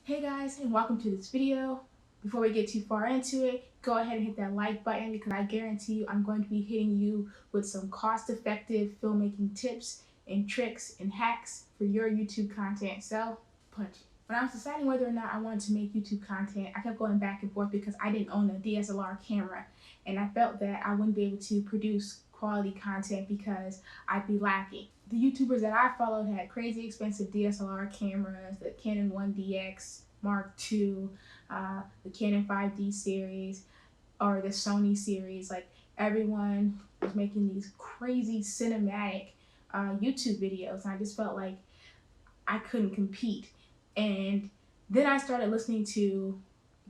Hey guys, and welcome to this video. Before we get too far into it, go ahead and hit that like button because I guarantee you I'm going to be hitting you with some cost-effective filmmaking tips and tricks and hacks for your YouTube content. So, punch. When I was deciding whether or not I wanted to make YouTube content, I kept going back and forth because I didn't own a DSLR camera, and I felt that I wouldn't be able to produce quality content because I'd be lacking. The YouTubers that I followed had crazy expensive DSLR cameras, the Canon 1DX Mark II, the Canon 5D series, or the Sony series. Like, everyone was making these crazy cinematic YouTube videos, and I just felt like I couldn't compete. And then I started listening to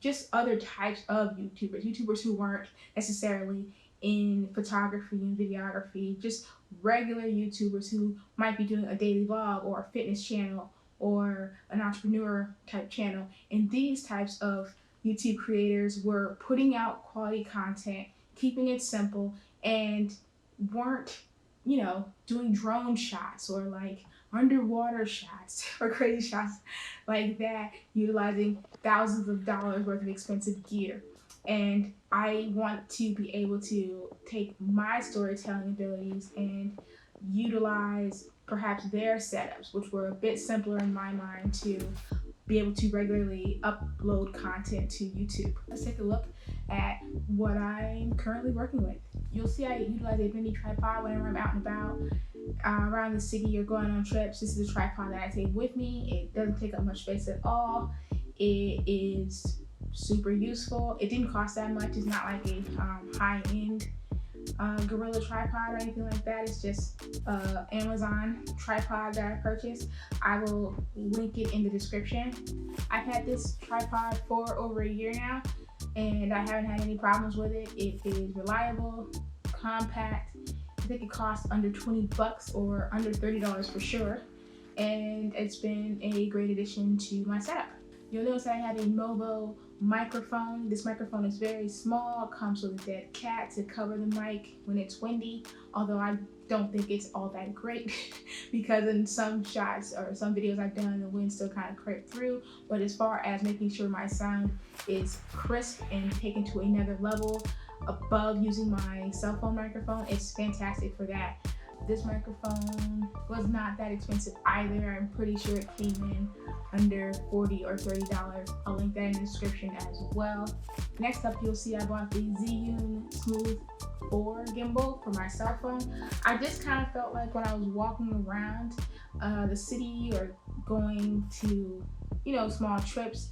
just other types of YouTubers who weren't necessarily in photography and videography, just regular YouTubers who might be doing a daily vlog or a fitness channel or an entrepreneur type channel. And these types of YouTube creators were putting out quality content, keeping it simple, and weren't, doing drone shots or like underwater shots or crazy shots like that, utilizing thousands of dollars worth of expensive gear. And I want to be able to take my storytelling abilities and utilize perhaps their setups, which were a bit simpler in my mind, to be able to regularly upload content to YouTube. Let's take a look at what I'm currently working with. You'll see I utilize a mini tripod whenever I'm out and about around the city or going on trips. This is a tripod that I take with me. It doesn't take up much space at all. It is super useful. It didn't cost that much. It's not like a high-end gorilla tripod or anything like that. It's just Amazon tripod that I purchased. I will link it in the description. I've had this tripod for over a year now, and I haven't had any problems with it. It is reliable, compact. I think it costs under 20 bucks or under $30 for sure, and it's been a great addition to my setup. You'll notice I have a Movo microphone. This microphone is very small, comes with a dead cat to cover the mic when it's windy, although I don't think it's all that great because in some shots or some videos I've done, the wind still kind of crept through. But as far as making sure my sound is crisp and taken to another level above using my cell phone microphone, it's fantastic for that. This microphone was not that expensive either. I'm pretty sure it came in under $40 or $30. I'll link that in the description as well. Next up, you'll see I bought the Zhiyun Smooth 4 gimbal for my cell phone. I just kind of felt like when I was walking around the city or going to, small trips,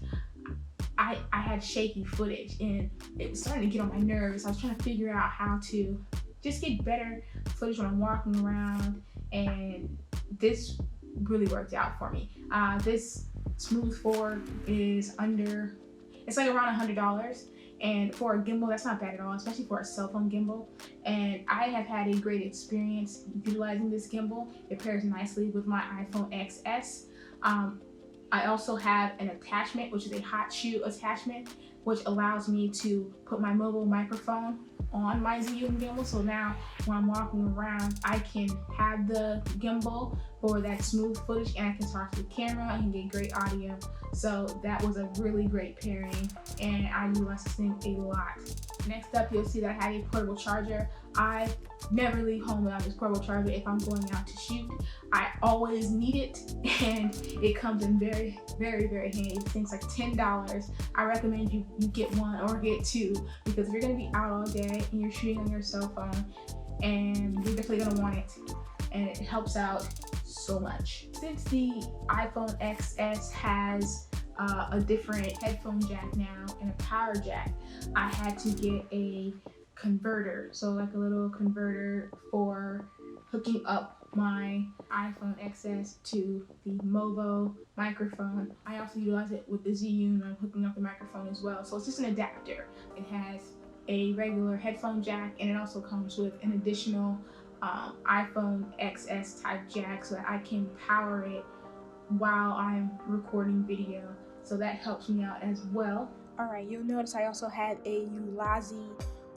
I had shaky footage and it was starting to get on my nerves. I was trying to figure out how to just get better footage when I'm walking around, and this really worked out for me. This Smooth 4 is it's like around $100, and for a gimbal, that's not bad at all, especially for a cell phone gimbal. And I have had a great experience utilizing this gimbal. It pairs nicely with my iPhone XS. I also have an attachment, which is a hot shoe attachment, which allows me to put my mobile microphone on my Zhiyun gimbal. So now when I'm walking around, I can have the gimbal for that smooth footage, and I can talk to the camera and get great audio. So that was a really great pairing, and I utilize this thing a lot. Next up, you'll see that I have a portable charger. I never leave home without this portable charger if I'm going out to shoot. I always need it, and it comes in very, very, very handy. This thing's like $10. I recommend you get one or get two, because if you're gonna be out all day and you're shooting on your cell phone, and you're definitely gonna want it, and it helps out so much. Since the iPhone XS has a different headphone jack now and a power jack, I had to get a converter, so like a little converter for hooking up my iPhone XS to the Movo microphone. I also utilize it with the Zhiyun when I'm hooking up the microphone as well. So it's just an adapter. It has a regular headphone jack, and it also comes with an additional iPhone XS type jack so that I can power it while I'm recording video. So that helps me out as well. Alright, you'll notice I also had a Ulanzi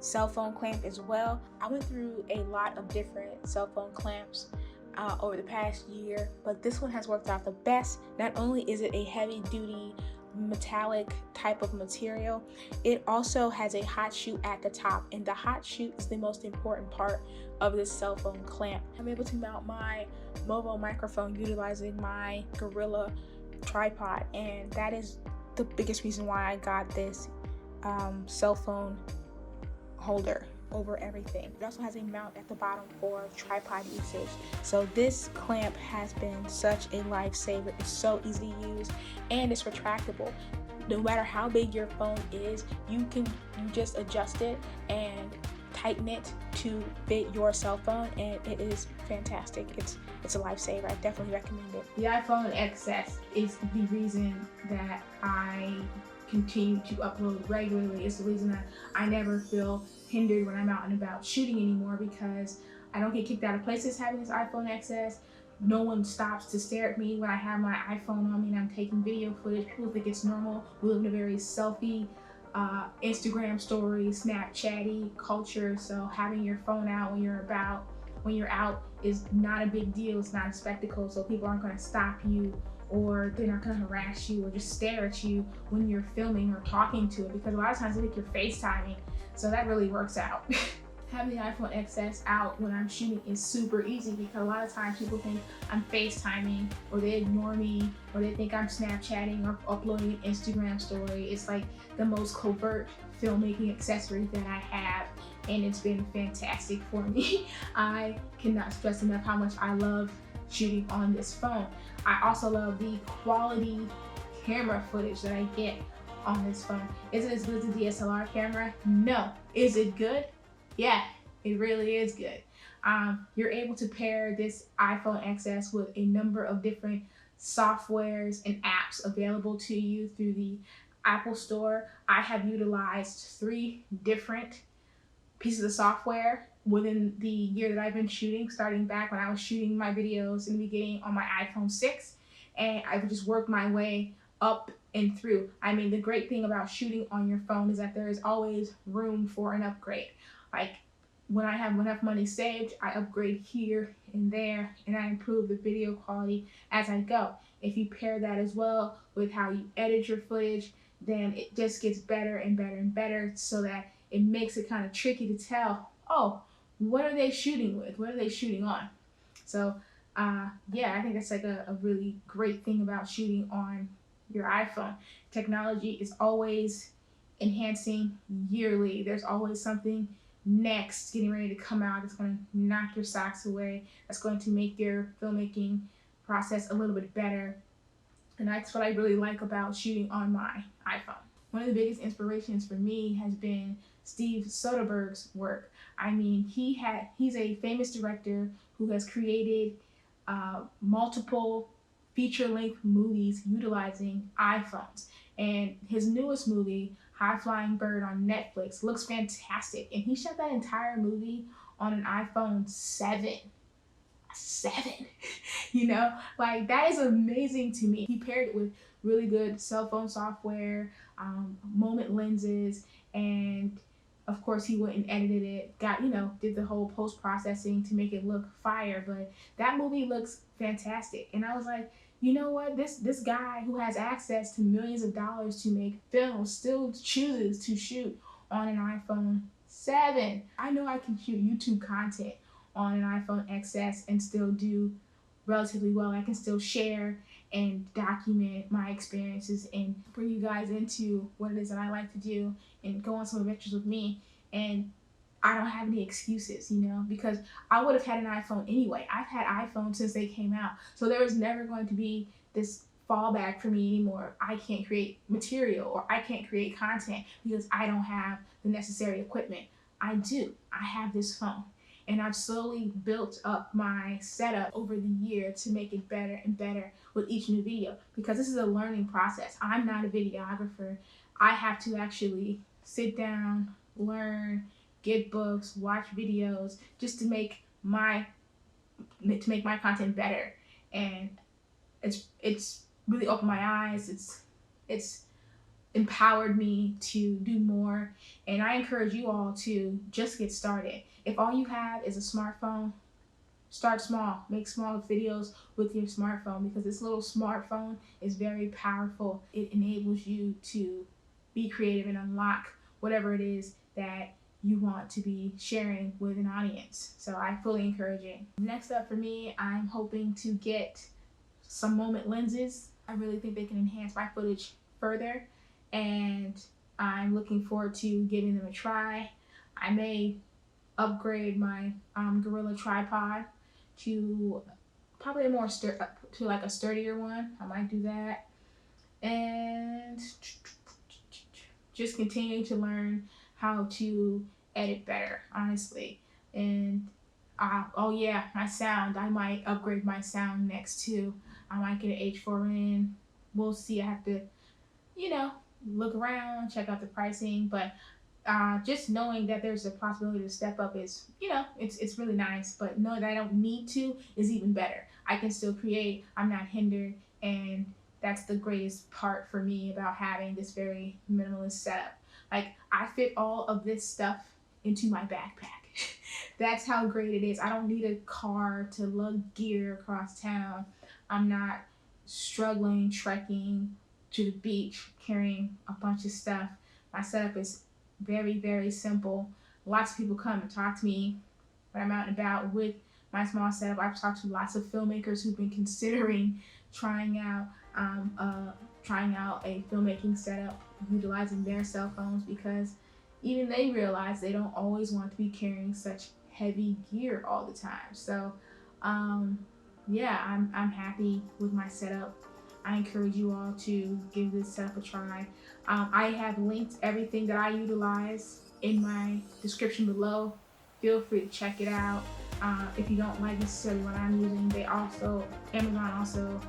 cell phone clamp as well. I went through a lot of different cell phone clamps over the past year, but this one has worked out the best. Not only is it a heavy duty metallic type of material. It also has a hot shoe at the top, and the hot shoe is the most important part of this cell phone clamp. I'm able to mount my Movo microphone utilizing my Gorilla tripod, and that is the biggest reason why I got this cell phone holder over everything. It also has a mount at the bottom for tripod usage. So this clamp has been such a lifesaver. It's so easy to use and it's retractable. No matter how big your phone is, you just adjust it and tighten it to fit your cell phone, and it is fantastic. It's a lifesaver. I definitely recommend it. The iPhone XS is the reason that I continue to upload regularly. It's the reason that I never feel hindered when I'm out and about shooting anymore, because I don't get kicked out of places having this iPhone XS. No one stops to stare at me when I have my iPhone on me and I'm taking video footage. People think it's normal. We live in a very selfie, Instagram story, Snapchatty culture. So having your phone out when you're out is not a big deal. It's not a spectacle. So people aren't going to stop you, or they're not going to harass you or just stare at you when you're filming or talking to it, because a lot of times they think you're FaceTiming. So that really works out. Having the iPhone XS out when I'm shooting is super easy, because a lot of times people think I'm FaceTiming, or they ignore me, or they think I'm Snapchatting or uploading an Instagram story. It's like the most covert filmmaking accessory that I have, and it's been fantastic for me. I cannot stress enough how much I love shooting on this phone. I also love the quality camera footage that I get on this phone. Is it as good as a DSLR camera? No. Is it good? Yeah, it really is good. You're able to pair this iPhone XS with a number of different softwares and apps available to you through the Apple Store. I have utilized 3 different pieces of software within the year that I've been shooting, starting back when I was shooting my videos in the beginning on my iPhone 6, and I've just worked my way up and through. I mean, the great thing about shooting on your phone is that there is always room for an upgrade. Like, when I have enough money saved, I upgrade here and there, and I improve the video quality as I go. If you pair that as well with how you edit your footage, then it just gets better and better and better, so that it makes it kind of tricky to tell, oh, what are they shooting with? What are they shooting on? So, yeah, I think that's like a really great thing about shooting on your iPhone. Technology is always enhancing yearly. There's always something next getting ready to come out that's going to knock your socks away, that's going to make your filmmaking process a little bit better. And that's what I really like about shooting on my iPhone. One of the biggest inspirations for me has been Steve Soderbergh's work. I mean, he's a famous director who has created multiple feature-length movies utilizing iPhones. And his newest movie, High Flying Bird on Netflix, looks fantastic. And he shot that entire movie on an iPhone 7. 7, you know, like, that is amazing to me. He paired it with really good cell phone software, moment lenses, and of course he went and edited it, did the whole post-processing to make it look fire. But that movie looks fantastic, and I was like, you know what, this guy who has access to millions of dollars to make films still chooses to shoot on an iPhone 7. I know I can shoot YouTube content on an iPhone XS and still do relatively well. I can still share and document my experiences and bring you guys into what it is that I like to do and go on some adventures with me. And I don't have any excuses, because I would have had an iPhone anyway. I've had iPhones since they came out. So there was never going to be this fallback for me anymore. I can't create material or I can't create content because I don't have the necessary equipment. I do. I have this phone. And I've slowly built up my setup over the year to make it better and better with each new video, because this is a learning process. I'm not a videographer. I have to actually sit down, learn, get books, watch videos, just to make my content better. And it's really opened my eyes. It's empowered me to do more, and I encourage you all to just get started. If all you have is a smartphone, Start small. Make small videos with your smartphone, because this little smartphone is very powerful. It enables you to be creative and unlock whatever it is that you want to be sharing with an audience. So I fully encourage it. Next up for me, I'm hoping to get some moment lenses. I really think they can enhance my footage further, and I'm looking forward to giving them a try. I may upgrade my Gorilla tripod to probably a more like a sturdier one. I might do that, and just continue to learn how to edit better, honestly. And oh yeah, my sound. I might upgrade my sound next too. I might get an H4n. We'll see. I have to, look around, check out the pricing, but just knowing that there's a possibility to step up is, it's really nice. But knowing that I don't need to is even better. I can still create. I'm not hindered, and that's the greatest part for me about having this very minimalist setup. Like, I fit all of this stuff into my backpack. That's how great it is. I don't need a car to lug gear across town. I'm not struggling trekking to the beach carrying a bunch of stuff. My setup is very, very simple. Lots of people come and talk to me when I'm out and about with my small setup. I've talked to lots of filmmakers who've been considering trying out a filmmaking setup utilizing their cell phones, because even they realize they don't always want to be carrying such heavy gear all the time. So yeah, I'm happy with my setup. I encourage you all to give this setup a try. I have linked everything that I utilize in my description below. Feel free to check it out. If you don't like necessarily what I'm using, Amazon also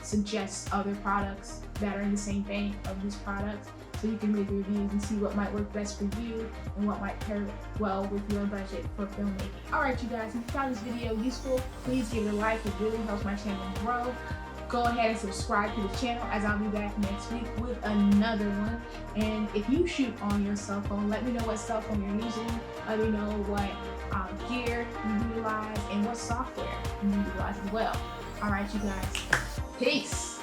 suggests other products that are in the same vein of this product, so you can read the reviews and see what might work best for you and what might pair well with your budget for filmmaking. Alright you guys, if you found this video useful, please give it a like. It really helps my channel grow. Go ahead and subscribe to the channel, as I'll be back next week with another one. And if you shoot on your cell phone, let me know what cell phone you're using. Let me know what gear you utilize and what software you utilize as well. Alright you guys, peace!